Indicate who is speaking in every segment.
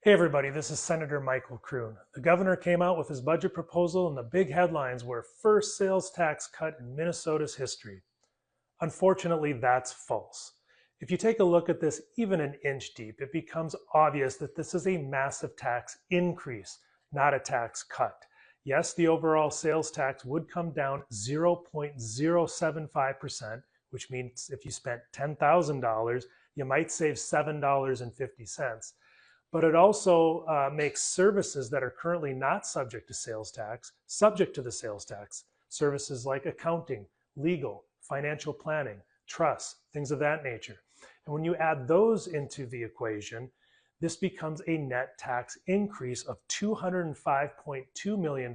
Speaker 1: Hey everybody, this is Senator Michael Kroon. The governor came out with his budget proposal and the big headlines were first sales tax cut in Minnesota's history. Unfortunately, that's false. If you take a look at this even an inch deep, it becomes obvious that this is a massive tax increase, not a tax cut. Yes, the overall sales tax would come down 0.075%, which means if you spent $10,000, you might save $7.50. But it also makes services that are currently not subject to sales tax subject to the sales tax. Services like accounting, legal, financial planning, trusts, things of that nature. And when you add those into the equation, this becomes a net tax increase of $205.2 million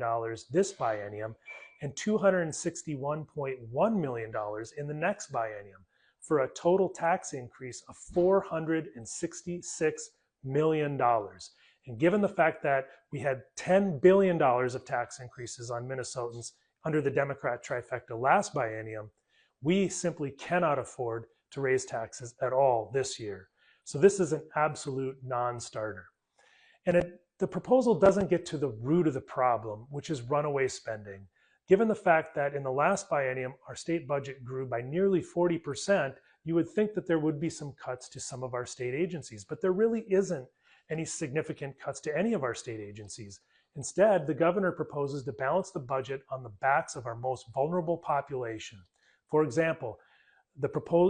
Speaker 1: this biennium and $261.1 million in the next biennium for a total tax increase of $466 million. And given the fact that we had $10 billion of tax increases on Minnesotans under the Democrat trifecta last biennium, we simply cannot afford to raise taxes at all this year. So this is an absolute non-starter. And the proposal doesn't get to the root of the problem, which is runaway spending. Given the fact that in the last biennium, our state budget grew by nearly 40%, you would think that there would be some cuts to some of our state agencies, but there really isn't any significant cuts to any of our state agencies. Instead, the governor proposes to balance the budget on the backs of our most vulnerable population. For example,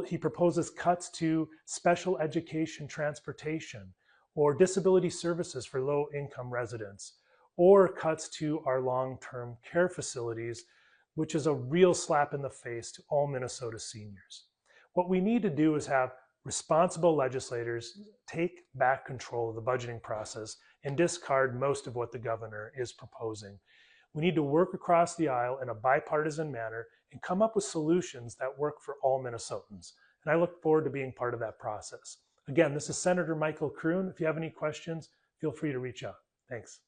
Speaker 1: he proposes cuts to special education transportation or disability services for low-income residents, or cuts to our long-term care facilities, which is a real slap in the face to all Minnesota seniors. What we need to do is have responsible legislators take back control of the budgeting process and discard most of what the governor is proposing. We need to work across the aisle in a bipartisan manner and come up with solutions that work for all Minnesotans. And I look forward to being part of that process. Again, this is Senator Michael Kroon. If you have any questions, feel free to reach out. Thanks.